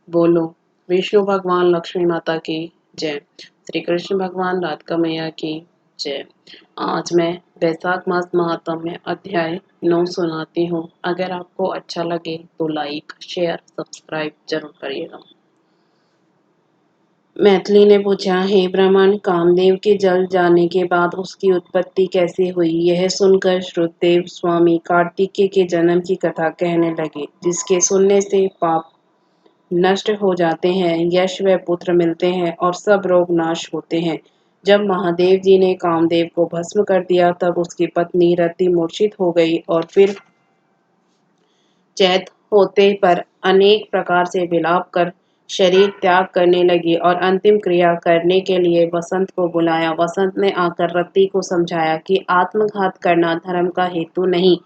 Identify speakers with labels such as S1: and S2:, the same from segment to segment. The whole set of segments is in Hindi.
S1: बोलो विष्णु भगवान लक्ष्मी माता की जय। श्री कृष्ण भगवान राधिका मैया की जय। आज मैं वैशाख मास महात्म्य अध्याय 9 सुनाती हूँ। अगर आपको अच्छा लगे तो लाइक शेयर सब्सक्राइब जरूर करिएगा। मैथिली ने पूछा, हे ब्राह्मण, कामदेव के जल जाने के बाद उसकी उत्पत्ति कैसे हुई? यह सुनकर श्रुतदेव स्वामी कार्तिकेय के जन्म की कथा कहने लगे, जिसके सुनने से पाप नष्ट हो जाते हैं, यश व पुत्र मिलते हैं और सब रोग नाश होते हैं। जब महादेव जी ने कामदेव को भस्म कर दिया, तब उसकी पत्नी रति मूर्छित हो गई और फिर चैत होते पर अनेक प्रकार से विलाप कर शरीर त्याग करने लगी और अंतिम क्रिया करने के लिए वसंत को बुलाया। वसंत ने आकर रति को समझाया कि आत्मघात करना धर्म का हेतु नहीं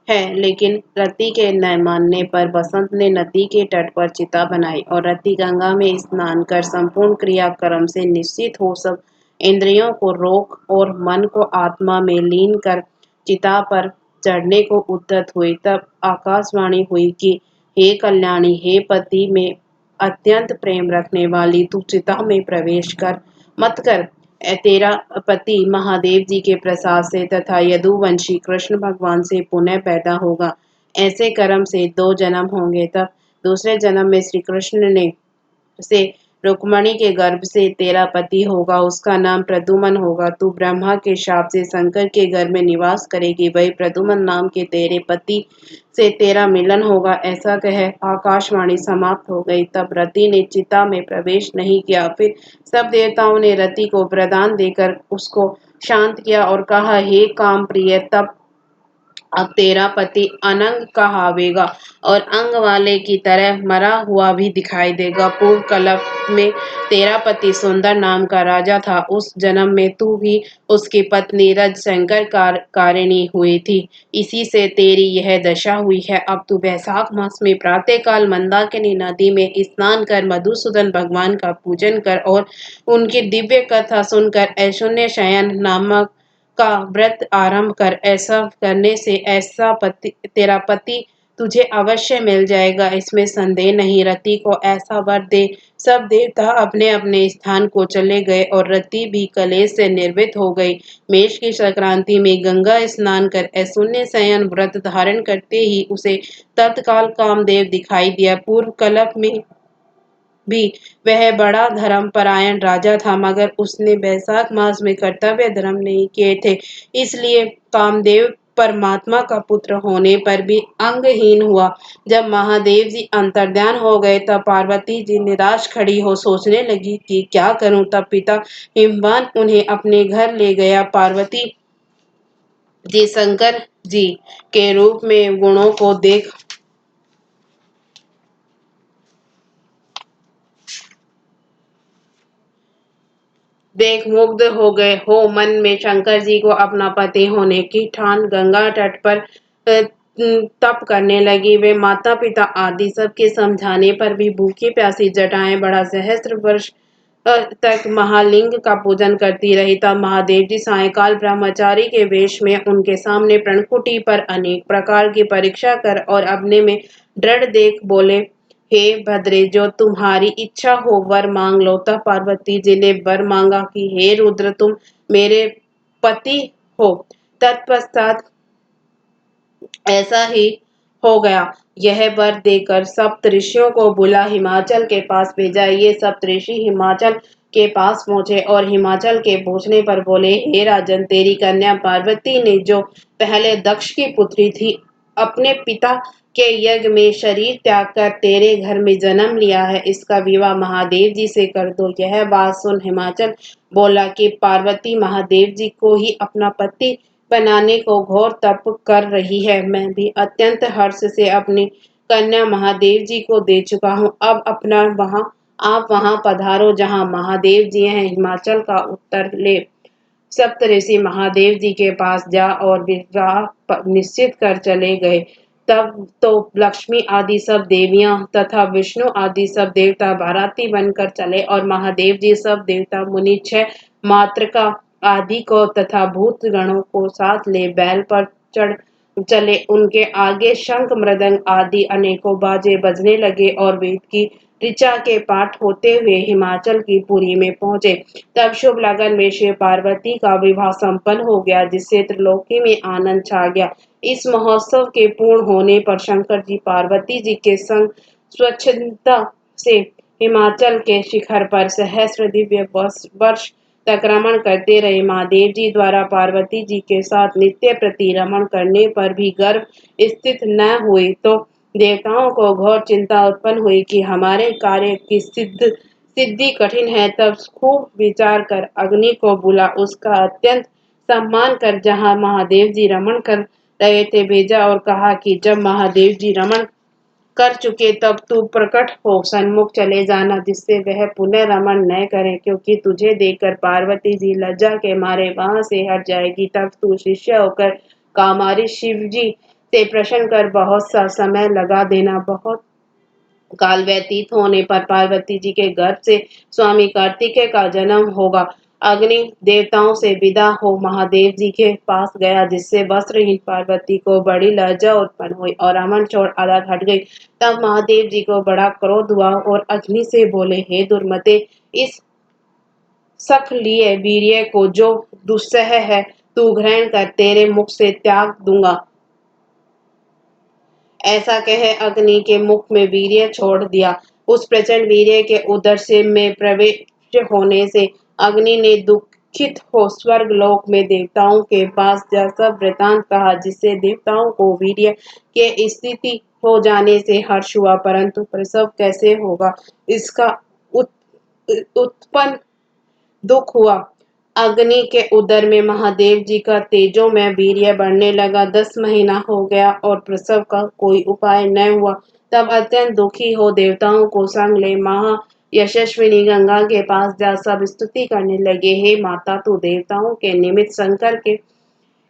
S1: है, लेकिन रति के न मानने पर वसंत ने नदी के तट पर चिता बनाई और रति गंगा में स्नान कर संपूर्ण क्रियाक्रम से निश्चित हो सब इंद्रियों को रोक और मन को आत्मा में लीन कर चिता पर चढ़ने को उद्यत हुई। तब आकाशवाणी हुई कि हे कल्याणी, हे पति में अत्यंत प्रेम रखने वाली, तू चिता में प्रवेश कर मत कर। तेरा पति महादेव जी के प्रसाद से तथा यदुवंशी कृष्ण भगवान से पुनः पैदा होगा। ऐसे कर्म से 2 जन्म होंगे। तब दूसरे जन्म में श्री कृष्ण ने से रुक्मणी के गर्भ से तेरा पति होगा, उसका नाम प्रद्युम्न होगा। तू ब्रह्मा के शाप से शंकर के घर में निवास करेगी, वही प्रद्युम्न नाम के तेरे पति से तेरा मिलन होगा। ऐसा कह आकाशवाणी समाप्त हो गई। तब रति ने चिता में प्रवेश नहीं किया। फिर सब देवताओं ने रति को वरदान देकर उसको शांत किया और कहा, हे काम प्रिय, तब अब तेरा पति अनंग कहावेगा और अंग वाले की तरह मरा हुआ भी दिखाई देगा। पूर्व कल्प में तेरा पति सुंदर नाम का राजा था। उस जन्म में तू भी उसकी पत्नी रजशंकर कारिणी हुई थी। इसी से तेरी यह दशा हुई है। अब तू वैशाख मास में प्रातःकाल मंदाकिनी नदी में स्नान कर मधुसूदन भगवान का पूजन कर और उनकी दिव्य कथा सुनकर ऐशुन्य शयन नामक का व्रत आरंभ कर। ऐसा करने से तेरा पति तुझे अवश्य मिल जाएगा, इसमें संदेह नहीं। रति को ऐसा वर दे। सब देवता अपने अपने स्थान को चले गए और रति भी कलेश से निर्वित हो गई। मेष की संक्रांति में गंगा स्नान कर ऐशुन्य शयन व्रत धारण करते ही उसे तत्काल कामदेव दिखाई दिया। पूर्व कल्प में भी वह बड़ा धर्मपरायण राजा था, मगर उसने वैशाख मास में कर्तव्य धर्म नहीं किए थे, इसलिए कामदेव परमात्मा का पुत्र होने पर भी अंगहीन हुआ। जब महादेव जी अंतर्ध्यान हो गए, तब पार्वती जी निराश खड़ी हो सोचने लगी कि क्या करूं। तब पिता हिमवान उन्हें अपने घर ले गया। पार्वती जी शंकर जी के रूप में गुणों को देख मुग्ध हो गए हो। मन में शंकर जी को अपना पति होने की ठान गंगा तट पर तप करने लगी। वे माता पिता आदि सबके समझाने पर भी भूखी प्यासी जटाएं बड़ा सहस्त्र वर्ष तक महालिंग का पूजन करती रही। तब महादेव जी सायंकाल ब्रह्मचारी के वेश में उनके सामने प्रणकुटी पर अनेक प्रकार की परीक्षा कर और अपने में दृढ़ देख बोले, हे भद्रे, जो तुम्हारी इच्छा हो वर मांग लो। तब पार्वती जी ने वर मांगा कि हे रुद्र, तुम मेरे पति हो। तत्पश्चात ऐसा ही हो गया। यह वर देकर सप्तऋषियों को बुला हिमाचल के पास भेजा। ये सप्तऋषि हिमाचल के पास पहुंचे और हिमाचल के पहुंचने पर बोले, हे राजन, तेरी कन्या पार्वती ने जो पहले दक्ष की पुत्री थी, अपने पिता के यज्ञ में शरीर त्याग कर तेरे घर में जन्म लिया है। इसका विवाह महादेव जी से कर दो। यह बात सुन हिमाचल बोला कि पार्वती महादेव जी को ही अपना पति बनाने को घोर तप कर रही है। मैं भी अत्यंत हर्ष से अपनी कन्या महादेव जी को दे चुका हूँ। अब अपना आप वहां पधारो जहां महादेव जी हैं। हिमाचल का उत्तर ले सप्तऋषि महादेव जी के पास जा और विवाह निश्चित कर चले गए। तब तो लक्ष्मी आदि सब देवियां तथा विष्णु आदि सब देवता बाराती बनकर चले और महादेव जी सब देवता मुनि 6 मातृका आदि को तथा भूत गणों को साथ ले बैल पर चढ़ चले। उनके आगे शंख मृदंग आदि अनेकों बाजे बजने लगे और वेद की ऋचा के पाठ होते हुए हिमाचल की पुरी में पहुंचे। तब शुभ लगन में शिव पार्वती का विवाह संपन्न हो गया, जिससे त्रिलोकी में आनंद छा गया। इस महोत्सव के पूर्ण होने पर शंकर जी पार्वती जी के संग स्वच्छंदता से हिमाचल के शिखर पर सहस्र दिव्य वर्ष तक रमण करते रहे। महादेव जी द्वारा पार्वती जी के साथ नित्य प्रति रमण करने पर भी गर्भ स्थित न हुई तो देवताओं को घोर चिंता उत्पन्न हुई कि हमारे कार्य की सिद्धि कठिन है। तब खूब विचार कर अग्नि को बुला उसका अत्यंत सम्मान कर जहाँ महादेव जी रमण कर रहे थे भेजा और कहा कि जब महादेव जी रमण कर चुके तब तू प्रकट हो सन्मुख चले जाना, जिससे वह पुनः रमण न करे, क्योंकि तुझे देखकर पार्वती जी लज्जा के मारे वहां से हट जाएगी। तब तू शिष्य होकर कामारी शिव जी से प्रश्न कर बहुत सा समय लगा देना। बहुत काल व्यतीत होने पर पार्वती जी के गर्भ से स्वामी कार्तिकेय का जन्म होगा। अग्नि देवताओं से विदा हो महादेव जी के पास गया, जिससे वस्त्रहीन पार्वती को बड़ी लज्जा उत्पन्न हुई और अमन छोड़ अलग हट गई। तब महादेव जी को बड़ा क्रोध हुआ और अग्नि से बोले, हे दुर्मते, इस सख लिए वीर्य को जो दुस्सह है तू ग्रहण कर, तेरे मुख से त्याग दूंगा। ऐसा कह अग्नि के मुख में वीर्य छोड़ दिया। उस प्रचंड वीर्य के उदर से में प्रवेश होने से अग्नि ने दुखित हो स्वर्ग लोक में देवताओं के पास जा सब वृतांत कहा, जिससे देवताओं को वीर्य के स्थिति हो जाने से हर्ष हुआ, परंतु प्रसव कैसे होगा इसका उत्पन्न दुख हुआ। अग्नि के उदर में महादेव जी का तेजो में वीर्य बढ़ने लगा। 10 महीना हो गया और प्रसव का कोई उपाय न हुआ। तब अत्यंत दुखी हो देवताओं को संग ले महा यशस्विनी गंगा के पास जा सब स्तुति करने लगे, हे माता, तू देवताओं के निमित्त शंकर के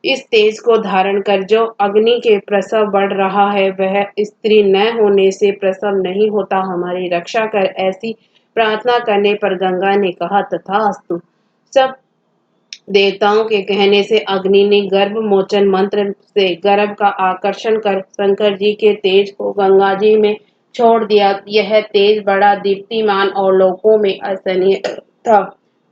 S1: इस तेज को धारण कर। जो अग्नि के प्रसव बढ़ रहा है वह स्त्री न होने से प्रसव नहीं होता, हमारी रक्षा कर। ऐसी प्रार्थना करने पर गंगा ने कहा, तथास्तु। सब देवताओं के कहने से अग्नि ने गर्भ मोचन मंत्र से गर्भ का आकर्षण कर शंकर जी के तेज को गंगा जी में छोड़ दिया। यह तेज बड़ा दीप्तिमान और लोकों में असहनीय था।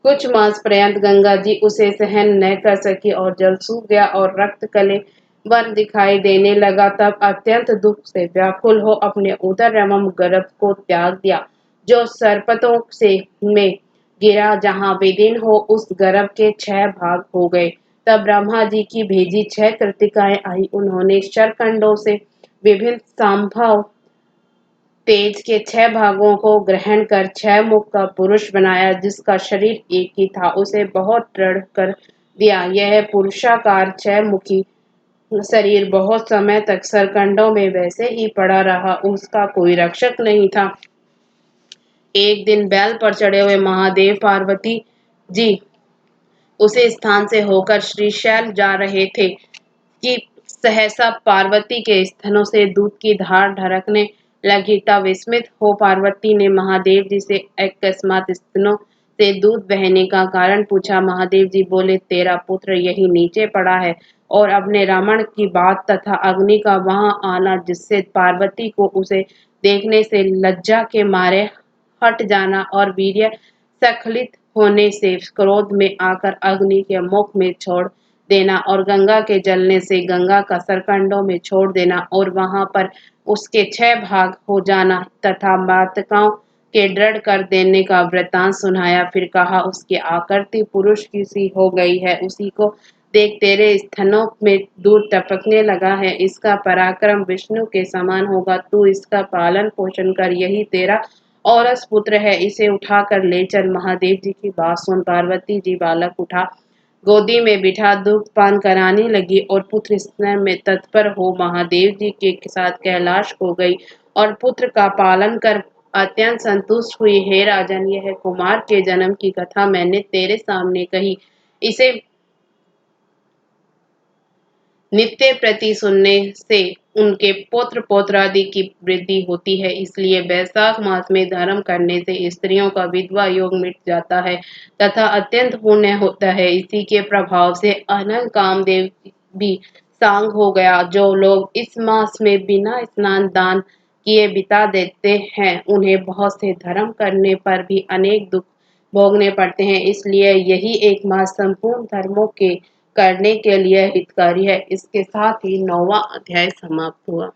S1: कुछ मास पर्यंत गंगा जी उसे सहन न कर सकी और जल सूख गया और रक्त कले वन दिखाई देने लगा। तब अत्यंत दुख से व्याकुल हो अपने उदर एवं गर्भ को त्याग दिया, जो सर्पतों से में गिरा। जहाँ विदीर्ण हो उस गर्भ के 6 भाग हो गए। तब ब्रह्मा जी की भेजी 6 कृतिकाएं आई। उन्होंने शरखंडों से विभिन्न संभव तेज के 6 भागों को ग्रहण कर 6 मुख का पुरुष बनाया, जिसका शरीर एक ही था। उसे बहुत दृढ़ कर दिया। यह पुरुषाकार 6 मुखी शरीर बहुत समय तक सरकंडों में वैसे ही पड़ा रहा, उसका कोई रक्षक नहीं था। एक दिन बैल पर चढ़े हुए महादेव पार्वती जी उसी स्थान से होकर श्रीशैल जा रहे थे कि सहसा पार्वती के स्तनों से दूध की धार ढरकने लगी। तब विस्मित हो पार्वती ने महादेव जी से अकस्मात स्तनों से दूध बहने का कारण पूछा। महादेव जी बोले, तेरा पुत्र यही नीचे पड़ा है। और अपने रमण की बात तथा अग्नि का वहां आना, जिससे पार्वती को उसे देखने से लज्जा के मारे हट जाना और वीर्य स्खलित होने से क्रोध में आकर अग्नि के मुख में छोड़ देना और गंगा के जलने से गंगा का सरकंडों में छोड़ देना और वहां पर उसके 6 भाग हो जाना तथा मातृकाओं के दृढ़ कर देने का वृतांत सुनाया। फिर कहा, उसकी आकृति पुरुष की सी हो गई है, उसी को देख, तेरे स्तनों में दूध टपकने लगा है। इसका पराक्रम विष्णु के समान होगा। तू इसका पालन पोषण कर, यही तेरा औरस पुत्र है, इसे उठाकर ले चल। महादेव जी की बात सुन पार्वती जी बालक उठा गोदी में बिठा दुग्ध पान कराने लगी और पुत्र स्नेह में तत्पर हो महादेव जी के साथ कैलाश को गई और पुत्र का पालन कर अत्यंत संतुष्ट हुई। हे राजन, यह कुमार के जन्म की कथा मैंने तेरे सामने कही। इसे नित्य प्रति सुनने से उनके पौत्र पौत्रादि की वृद्धि होती है, इसलिए वैशाख मास में धर्म करने से स्त्रियों का विधवा योग मिट जाता है तथा अत्यंत पुण्य होता है। इसी के प्रभाव से अनंत कामदेव भी सांग हो गया। जो लोग इस मास में बिना स्नान दान किए बिता देते हैं, उन्हें बहुत से धर्म करने पर भी अनेक दुख भोगने पड़ते हैं। इसलिए यही एक माह संपूर्ण धर्मों के करने के लिए हितकारी है। इसके साथ ही 9वां अध्याय समाप्त हुआ।